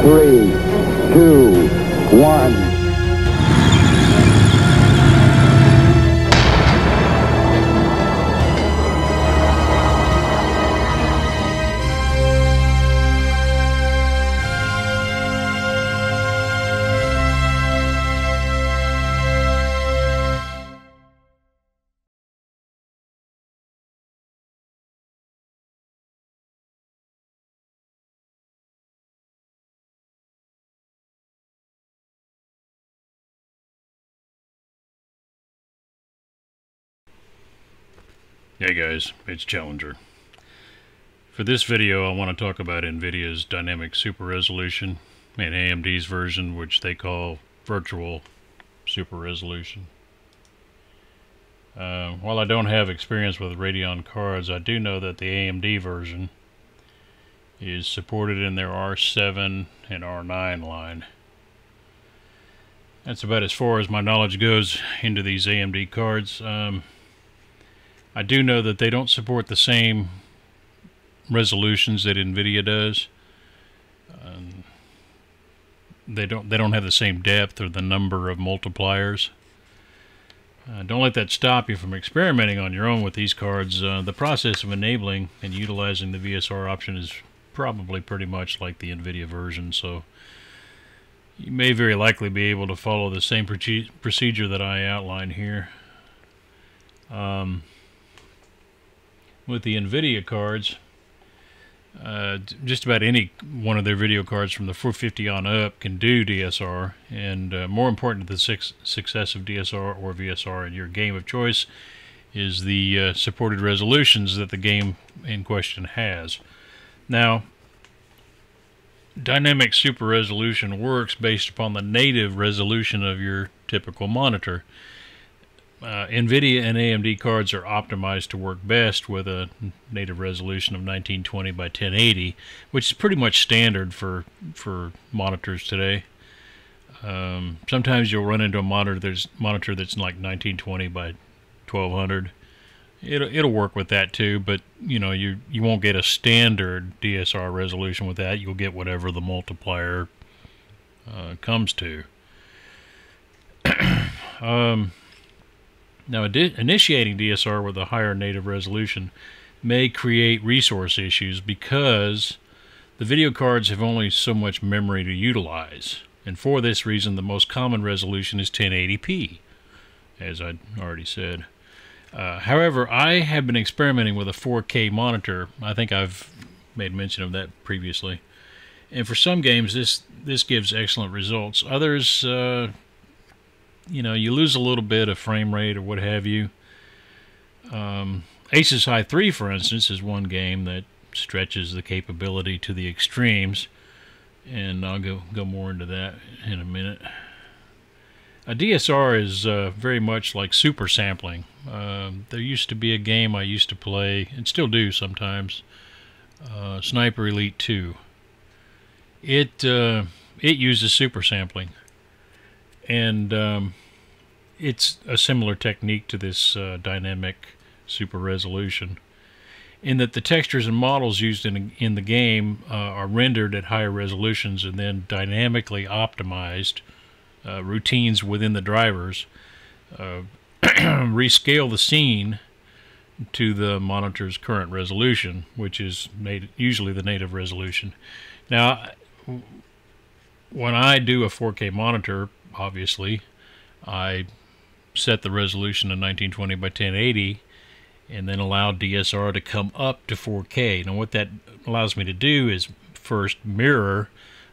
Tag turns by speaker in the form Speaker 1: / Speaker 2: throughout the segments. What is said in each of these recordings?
Speaker 1: 3, 2, 1.
Speaker 2: Hey guys, it's Challenger. For this video I want to talk about NVIDIA's dynamic super resolution and AMD's version, which they call virtual super resolution. While I don't have experience with Radeon cards, I do know that the AMD version is supported in their R7 and R9 line. That's about as far as my knowledge goes into these AMD cards. I do know that they don't support the same resolutions that NVIDIA does. They don't have the same depth or the number of multipliers. Don't let that stop you from experimenting on your own with these cards. The process of enabling and utilizing the VSR option is probably pretty much like the NVIDIA version, so you may very likely be able to follow the same procedure that I outline here. With the NVIDIA cards, just about any one of their video cards from the 450 on up can do DSR, and more important to the success of DSR or VSR in your game of choice is the supported resolutions that the game in question has. Now, dynamic super resolution works based upon the native resolution of your typical monitor. NVIDIA and AMD cards are optimized to work best with a native resolution of 1920 by 1080, which is pretty much standard for monitors today. Sometimes you'll run into a monitor that's like 1920 by 1200. It'll work with that too, but you won't get a standard DSR resolution with that. You'll get whatever the multiplier comes to. Now, initiating DSR with a higher native resolution may create resource issues because the video cards have only so much memory to utilize. And for this reason, the most common resolution is 1080p, as I already said. However, I have been experimenting with a 4K monitor. I think I've made mention of that previously. And for some games, this gives excellent results. Others, you lose a little bit of frame rate or what have you. Aces High 3, for instance, is one game that stretches the capability to the extremes, and I'll go more into that in a minute. A DSR is very much like super sampling. There used to be a game I used to play, and still do sometimes, Sniper Elite 2. It uses super sampling. And it's a similar technique to this dynamic super resolution, in that the textures and models used in the game are rendered at higher resolutions and then dynamically optimized. Routines within the drivers rescale the scene to the monitor's current resolution, which is usually the native resolution. Now, when I do a 4K monitor, obviously, I set the resolution to 1920 by 1080 and then allow DSR to come up to 4K. Now, what that allows me to do is first mirror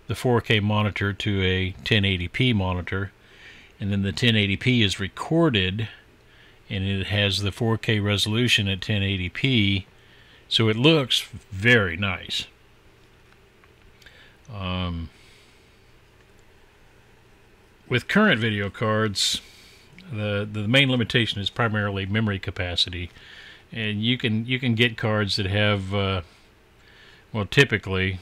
Speaker 2: the 4K monitor to a 1080p monitor, and then the 1080p is recorded and it has the 4K resolution at 1080p, so it looks very nice. With current video cards, the main limitation is primarily memory capacity, and you can get cards that have well, typically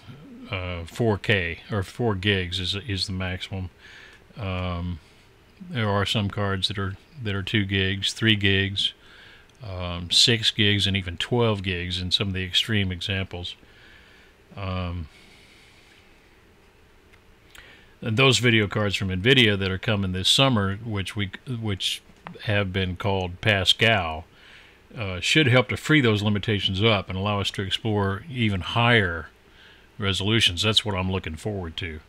Speaker 2: 4K or 4 gigs is the maximum. There are some cards that are 2 gigs, 3 gigs, 6 gigs, and even 12 gigs in some of the extreme examples. And those video cards from NVIDIA that are coming this summer, which have been called Pascal, should help to free those limitations up and allow us to explore even higher resolutions. That's what I'm looking forward to.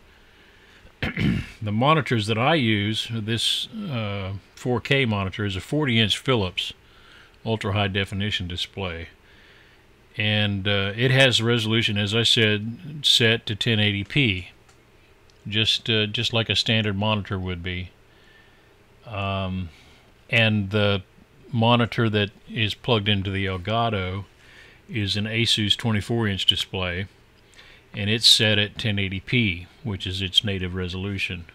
Speaker 2: The monitors that I use, this 4K monitor is a 40-inch Philips ultra high definition display, and it has the resolution, as I said, set to 1080p, just like a standard monitor would be. And the monitor that is plugged into the Elgato is an Asus 24-inch display, and it's set at 1080p, which is its native resolution.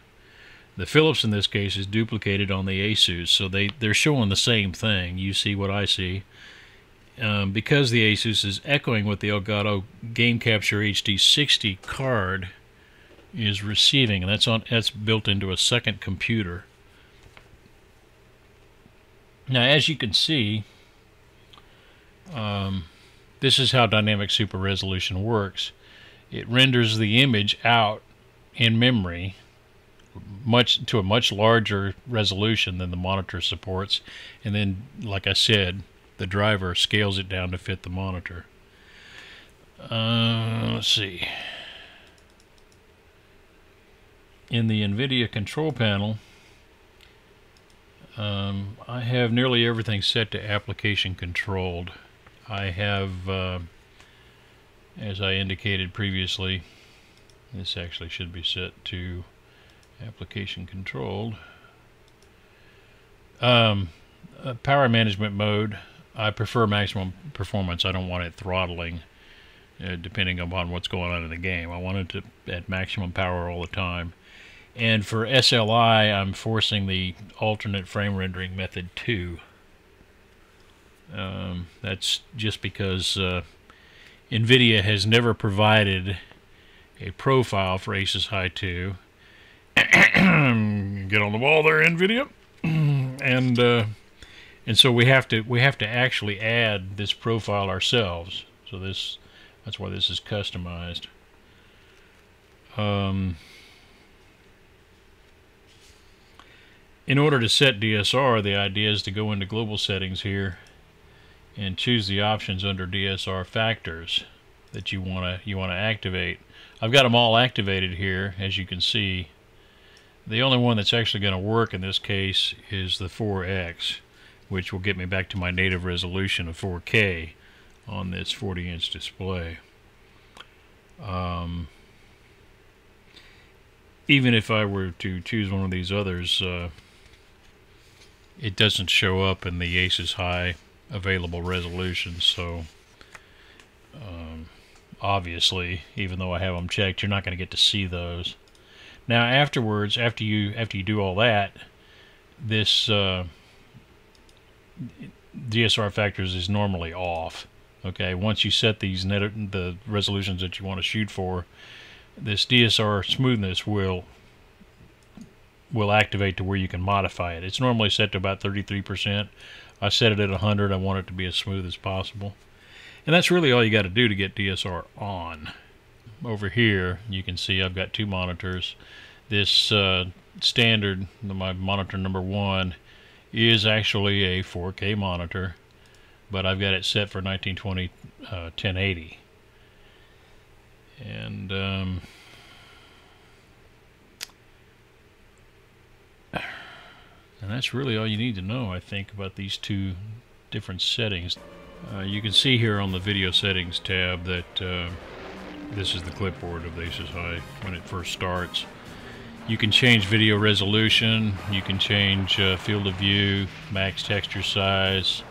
Speaker 2: The Philips in this case is duplicated on the Asus, so they're showing the same thing. You see what I see. Because the Asus is echoing what the Elgato Game Capture HD 60 card is receiving, and that's built into a second computer. Now, as you can see, this is how dynamic super resolution works. It renders the image out in memory to a much larger resolution than the monitor supports, and then, like I said, the driver scales it down to fit the monitor. Let's see. In the NVIDIA control panel, I have nearly everything set to application controlled. I have, as I indicated previously, this actually should be set to application controlled. Power management mode, I prefer maximum performance. I don't want it throttling depending upon what's going on in the game. I want it at maximum power all the time. And for SLI, I'm forcing the alternate frame rendering method 2. That's just because NVIDIA has never provided a profile for Asus High 2. Get on the ball there, NVIDIA. And so we have to actually add this profile ourselves. So that's why this is customized. In order to set DSR, the idea is to go into global settings here and choose the options under DSR factors that you want to activate. I've got them all activated here, as you can see. The only one that's actually going to work in this case is the 4X, which will get me back to my native resolution of 4K on this 40-inch display. Even if I were to choose one of these others, it doesn't show up in the Asus High available resolution, so obviously, even though I have them checked, you're not going to get to see those. Now afterwards, after you do all that, this DSR factors is normally off. Okay, once you set these the resolutions that you want to shoot for, this DSR smoothness will activate to where you can modify it. It's normally set to about 33%. I set it at 100. I want it to be as smooth as possible. And that's really all you got to do to get DSR on. Over here, you can see I've got two monitors. This standard, my monitor number 1, is actually a 4K monitor, but I've got it set for 1920 1080. And that's really all you need to know, I think, about these two different settings. You can see here on the video settings tab that this is the clipboard of the Asus High when it first starts. You can change video resolution, you can change field of view, max texture size,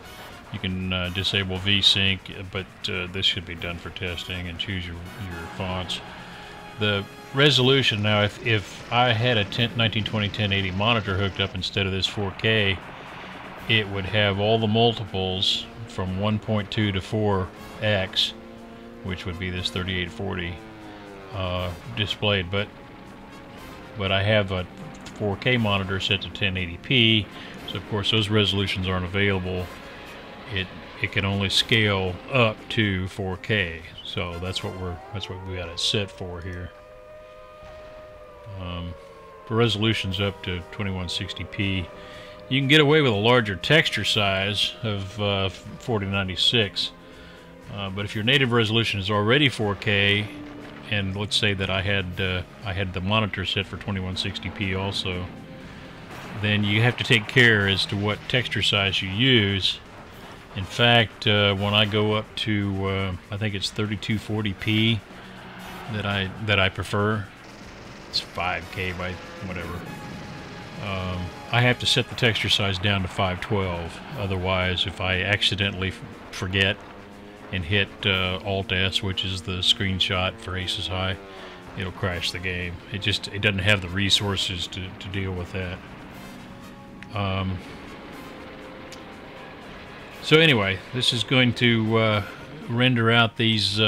Speaker 2: you can disable VSync, but this should be done for testing, and choose your fonts. The resolution, now if I had a 1920 1080 monitor hooked up instead of this 4K, it would have all the multiples from 1.2 to 4x, which would be this 3840 displayed, but I have a 4K monitor set to 1080p, so of course those resolutions aren't available. It can only scale up to 4K, so that's what we got it set for here. For resolutions up to 2160p, you can get away with a larger texture size of 4096. But if your native resolution is already 4K, and let's say that I had the monitor set for 2160p also, then you have to take care as to what texture size you use. In fact, when I go up to I think it's 3240p that I prefer. It's 5K by whatever. I have to set the texture size down to 512. Otherwise, if I accidentally forget and hit Alt-S, which is the screenshot for Aces High, it'll crash the game. It doesn't have the resources to deal with that. So anyway, this is going to render out these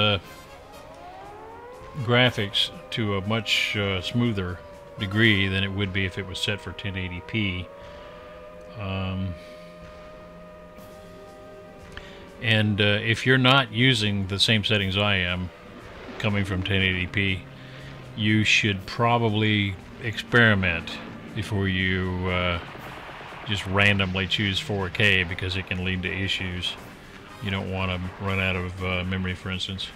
Speaker 2: graphics to a much smoother degree than it would be if it was set for 1080p. And if you're not using the same settings I am, coming from 1080p, you should probably experiment before you just randomly choose 4K, because it can lead to issues. You don't want to run out of memory, for instance.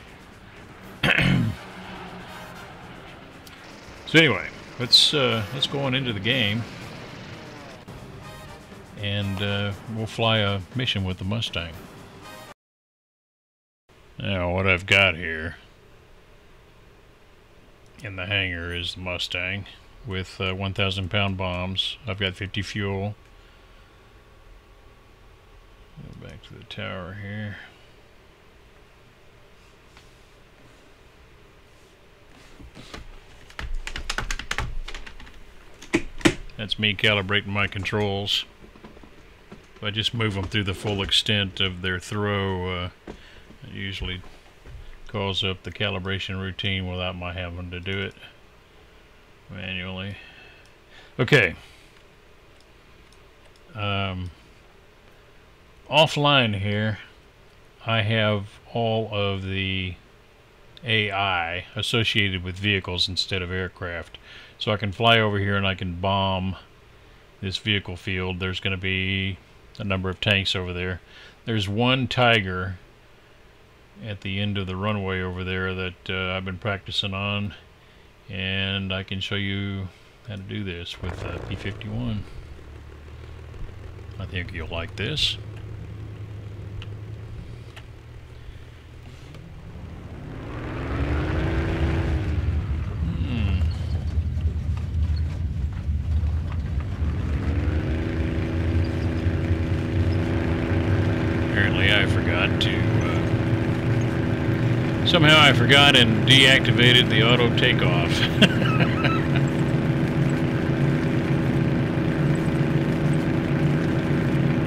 Speaker 2: So anyway, let's go on into the game, and we'll fly a mission with the Mustang. Now, what I've got here in the hangar is the Mustang with 1,000-pound bombs. I've got 50 fuel. Go back to the tower here. That's me calibrating my controls. If I just move them through the full extent of their throw, it usually calls up the calibration routine without my having to do it manually. Okay. Offline here, I have all of the AI associated with vehicles instead of aircraft. So I can fly over here and I can bomb this vehicle field. There's going to be a number of tanks over there. There's one Tiger at the end of the runway over there that I've been practicing on, and I can show you how to do this with P-51. I think you'll like this. Apparently I forgot to somehow I forgot and deactivated the auto takeoff.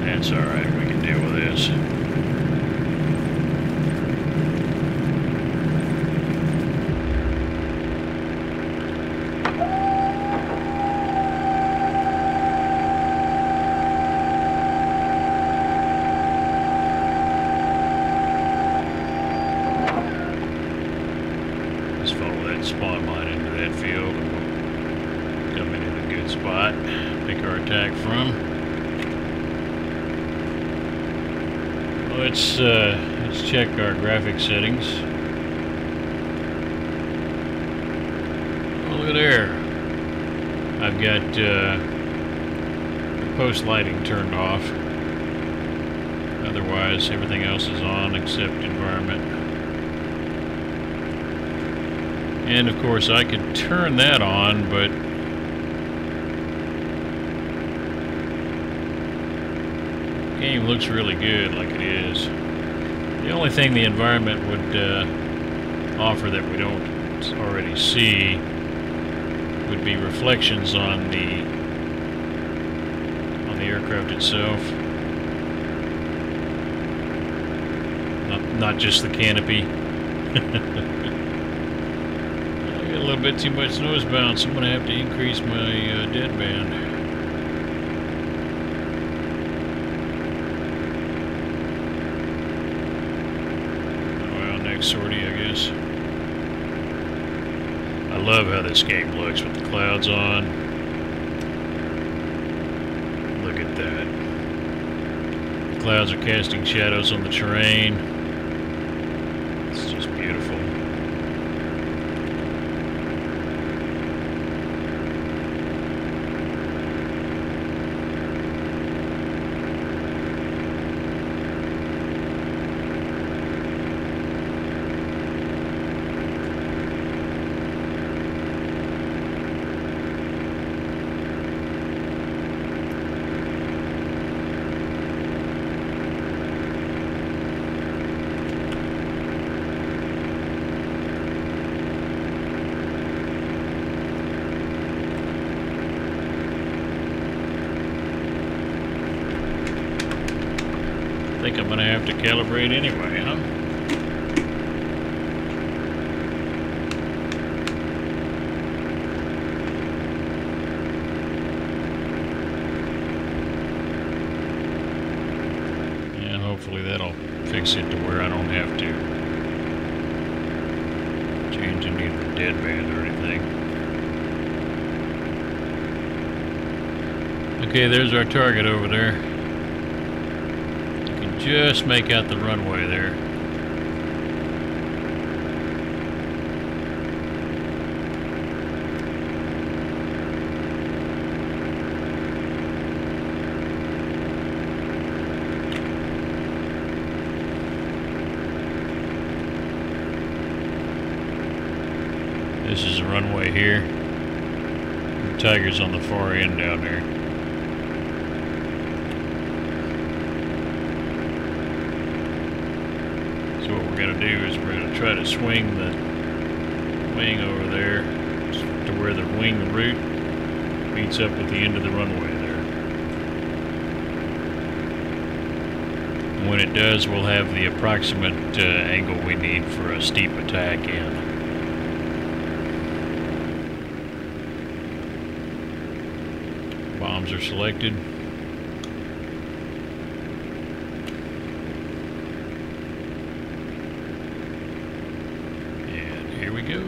Speaker 2: That's alright, we can deal with this. Just follow that spawn line into that field and we'll come into a good spot, pick our attack from. Let's check our graphic settings. Oh, look at there. I've got the post lighting turned off. Otherwise, everything else is on except environment. And of course, I could turn that on, but the game looks really good like it is. The only thing the environment would offer that we don't already see would be reflections on the aircraft itself. Not just the canopy. I got a little bit too much nose bounce. I'm going to have to increase my deadband. Sortie, I guess. I love how this game looks with the clouds on. Look at that. The clouds are casting shadows on the terrain. It's just beautiful. I think I'm going to have to calibrate anyway, huh? Yeah, hopefully that'll fix it to where I don't have to change any of the deadband or anything. Okay, there's our target over there. Just make out the runway there. This is the runway here. The Tiger's on the far end down there. So what we're going to do is we're going to try to swing the wing over there to where the wing root meets up with the end of the runway there. And when it does, we'll have the approximate angle we need for a steep attack in. Bombs are selected. Here we go.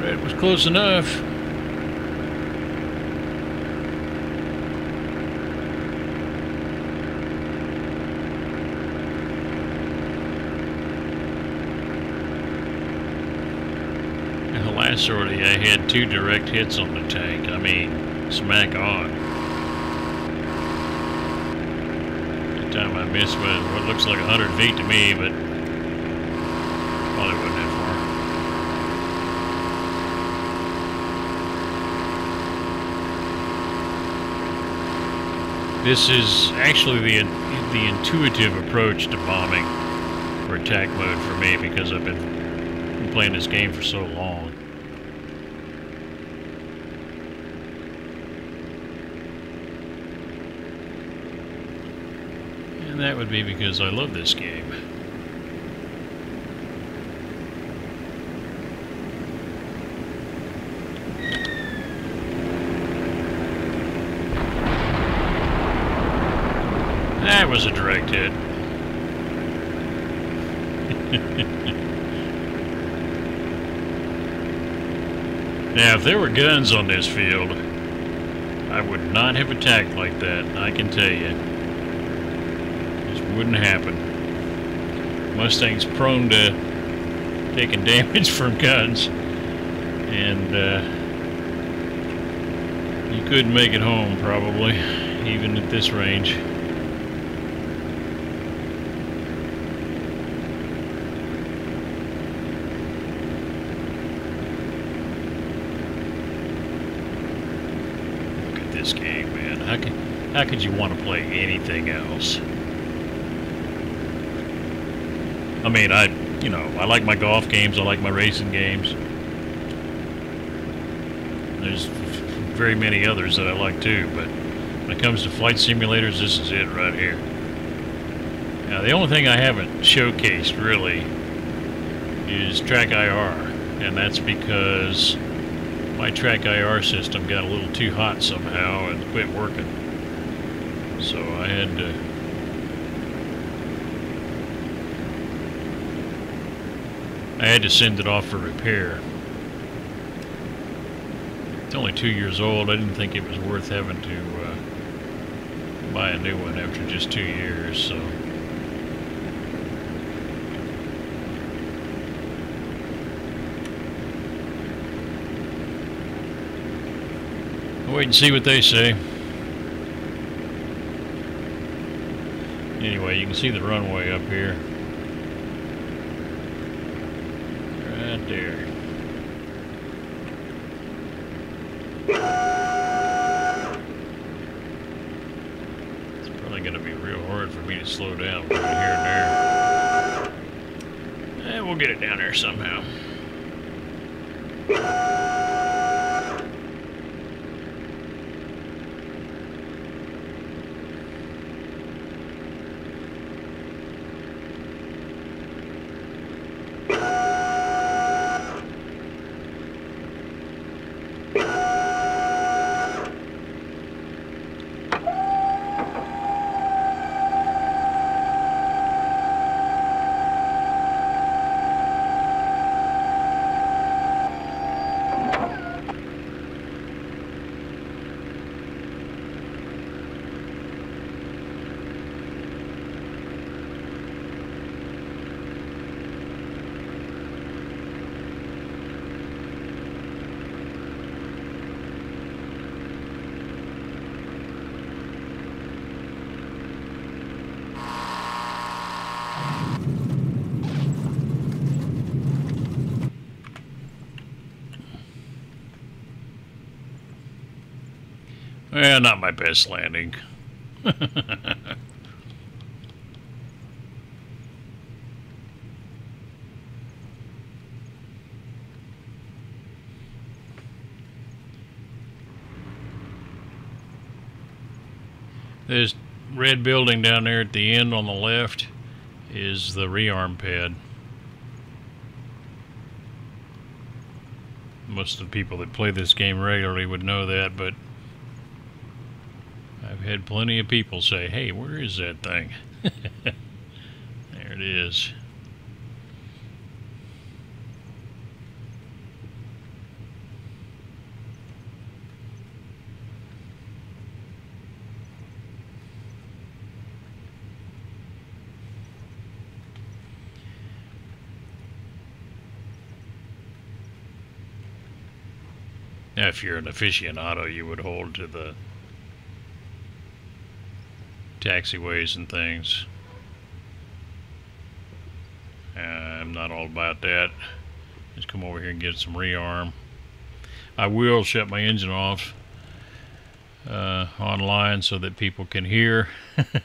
Speaker 2: That was close enough. Last sortie I had 2 direct hits on the tank. I mean, smack on. That time I missed by what looks like 100 feet to me, but probably wasn't that far. This is actually the intuitive approach to bombing for attack mode for me, because I've been playing this game for so long. And that would be because I love this game. That was a direct hit. Now, if there were guns on this field, I would not have attacked like that, I can tell you. Wouldn't happen. Mustang's prone to taking damage from guns, and you couldn't make it home probably, even at this range. Look at this game, man. How could you want to play anything else? I mean, I like my golf games, I like my racing games. There's very many others that I like too, but When it comes to flight simulators, this is it right here. Now, the only thing I haven't showcased, really, is Track IR. And that's because my Track IR system got a little too hot somehow and quit working. So I had to send it off for repair. It's only 2 years old. I didn't think it was worth having to buy a new one after just 2 years. So I'll wait and see what they say. Anyway, you can see the runway up here. Right there. It's probably going to be real hard for me to slow down between here and there. We'll get it down there somehow. Well, not my best landing. This red building down there at the end on the left is the rearm pad. Most of the people that play this game regularly would know that, but I've had plenty of people say, hey, where is that thing? There it is. Now, if you're an aficionado, you would hold to the taxiways and things. I'm not all about that. Just come over here and get some rearm. I will shut my engine off online so that people can hear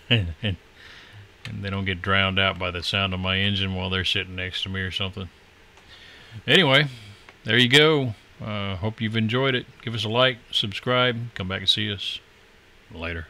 Speaker 2: and they don't get drowned out by the sound of my engine while they're sitting next to me or something. Anyway, there you go. Hope you've enjoyed it. Give us a like, subscribe, come back and see us later.